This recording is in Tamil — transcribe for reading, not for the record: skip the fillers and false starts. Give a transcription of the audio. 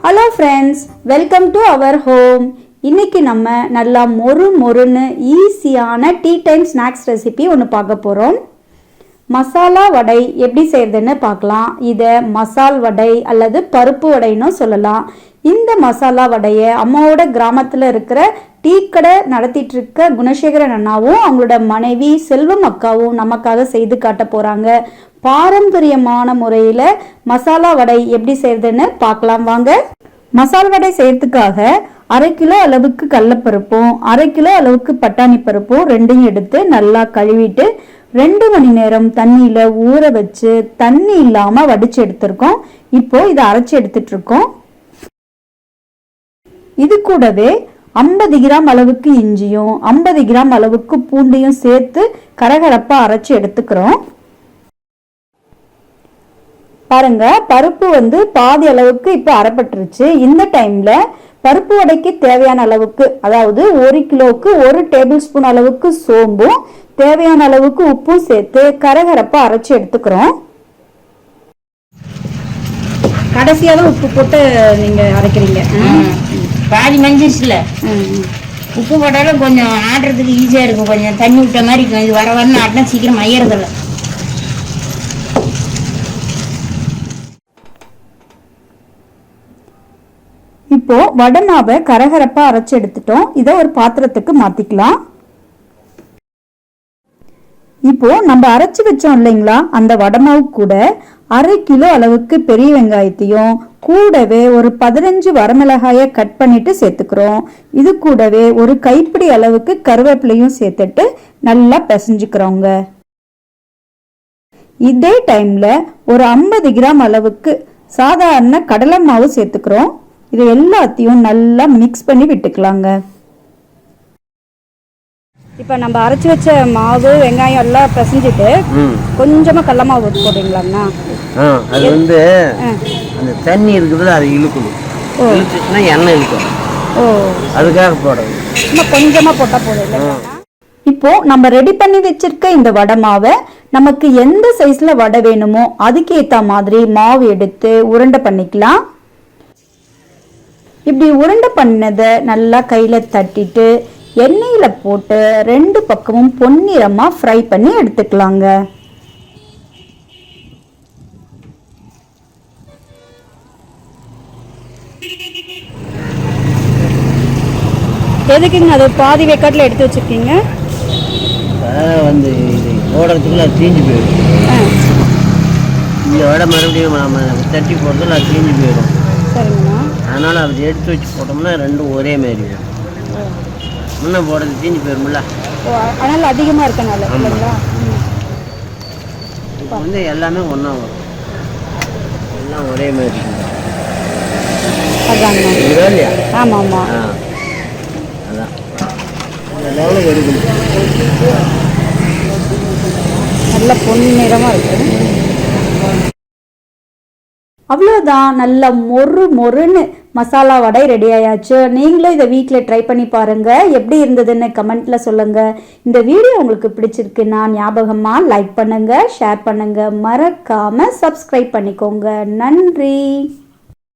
Hello friends, welcome to our home. இன்னைக்கு நம்ம நல்லா மொறுன்னு ஈஸியான டீ டைம் ஸ்நாக்ஸ் ரெசிபி ஒன்று பார்க்க போகிறோம். மசாலா வடை எப்படி செய்யறதுன்னு பார்க்கலாம். இதை மசால் வடை அல்லது பருப்பு வடைன்னு சொல்லலாம். இந்த மசாலா வடையை அம்மாவோட கிராமத்தில் இருக்கிற டீ கடை நடத்திட்டு இருக்க குணசேகரன் அண்ணாவும் அவங்களோட மனைவி செல்வம் அக்காவும் நமக்காக செய்து காட்ட போகிறாங்க. பாரம்பரியமான முறையில் மசாலா வடை எப்படி செய்யறதுன்னு பார்க்கலாம் வாங்க. மசாலா வடை செய்யறதுக்காக 1/2 கிலோ அளவுக்கு கடலைப்பருப்பும் 1/2 கிலோ அளவுக்கு பட்டாணி பருப்பும் ரெண்டையும் எடுத்து நல்லா கழுவிட்டு 2 மணி நேரம் தண்ணியில ஊற வச்சு தண்ணி இல்லாம வடிச்சு எடுத்திருக்கோம். இப்போ இதை அரைச்சி எடுத்துட்டு இருக்கோம். இது கூடவே 50 கிராம் அளவுக்கு இஞ்சியும் 50 கிராம் அளவுக்கு பூண்டையும் சேர்த்து கரகரப்பா அரைச்சி எடுத்துக்கிறோம். பாருங்க, பருப்பு பாதி அளவுக்கு இப்போ அரைப்பட்டுருச்சு. இந்த டைம்ல பருப்பு வடைக்கு தேவையான அளவுக்கு, அதாவது 1 கிலோவுக்கு 1 டேபிள் ஸ்பூன் அளவுக்கு சோம்பும் தேவையான அளவுக்கு உப்பும் சேர்த்து கரகரப்பா அரைச்சி எடுத்துக்கிறோம். கடைசியா தான் உப்பு போட்டு நீங்க அரைக்கிறீங்க. பாதி மஞ்சிருச்சுல உப்பு போட்டாலும் கொஞ்சம் ஆடுறதுக்கு ஈஸியா இருக்கும். கொஞ்சம் தண்ணி விட்ட மாதிரி இருக்கும். இது வர வரணும் ஆட்டினா சீக்கிரம் மையறதில்ல. இப்போ வடை மாவை கரகரப்பா அரைச்சு எடுத்துட்டோம். இதை ஒரு பாத்திரத்துக்கு மாத்திக்கலாம். இப்போ நம்ம அரைச்சு வச்சோம் இல்லைங்களா, அந்த வடை மாவு கூட 1/2 கிலோ அளவுக்கு பெரிய வெங்காயத்தையும் கூடவே ஒரு 15 வரமிளகாயை கட் பண்ணிட்டு சேர்த்துக்கிறோம். இது கூடவே ஒரு கைப்பிடி அளவுக்கு கருவேப்பிலையும் சேர்த்துட்டு நல்லா பிசைஞ்சுக்கிறோங்க. இதே டைம்ல ஒரு 50 கிராம் அளவுக்கு சாதாரண கடலை மாவு சேர்த்துக்கிறோம். இது எல்லாத்தையும் நல்லா மிக்ஸ் பண்ணி விட்டுக்கலாங்க. இப்போ நம்ம அரைச்சி வச்ச மாவு வெங்காயம் எல்லாம் பிசைஞ்சிட்டு கொஞ்சமா கடலை மாவு போடுறீங்களாண்ணா? அது அந்த தண்ணி இருக்குதுல, அது இழுக்கணும். இழுத்துச்சுன்னா எண்ணெய் இழுக்கும். அதுக்காக போடணும். சும்மா கொஞ்சமா போட்டா போதும். இப்போ நம்ம ரெடி பண்ணி வச்சிருக்க இந்த வடை மாவை நமக்கு எந்த சைஸ்ல வடை வேணுமோ அதுக்கு ஏத்த மாதிரி மாவு எடுத்து உருண்டை பண்ணிக்கலாம். இப்படி உருண்டை பண்ணதை நல்லா கையில தட்டிட்டு எண்ணெயில போட்டு 2 பக்கமும் பொன்னிறமா ஃப்ரை பண்ணி எடுத்துக்கலாங்க. எதுக்குங்க அது பாதி வேக்காட்டில் எடுத்து வச்சிருக்கீங்க? இது போடுறதுக்குள்ள தீஞ்சு போயிடும். இந்த வடை மறுபடியும் நம்ம தட்டி போடுறதுல அது தீஞ்சு போயிடும். சரிங்கண்ணா. அதனால அதை எடுத்து வச்சு போட்டோம்னா ரெண்டும் ஒரே மாதிரி வரும். முன்ன போடுறது தீஞ்சு போயிடும்ல. அதனால அதிகமாக இருக்கனால இல்லைங்களா? இப்போ எல்லாமே ஒன்றா வரும். எல்லாம் ஒரே மாதிரி இல்லையா? ஆமாம் ஆமாம். அதான் இந்த லெவலுக்கு எடுக்கணும். நல்ல பொன்னிறமாக இருக்கு. அவ்வளோதான், நல்ல மொறுன்னு மசாலா வடை ரெடி ஆயாச்சு. நீங்களும் இதை வீட்டில் ட்ரை பண்ணி பாருங்க. எப்படி இருந்ததுன்னு கமெண்ட்ல சொல்லுங்க. இந்த வீடியோ உங்களுக்கு பிடிச்சிருக்குன்னா ஞாபகமா லைக் பண்ணுங்க, ஷேர் பண்ணுங்க, மறக்காம சப்ஸ்கிரைப் பண்ணிக்கோங்க. நன்றி.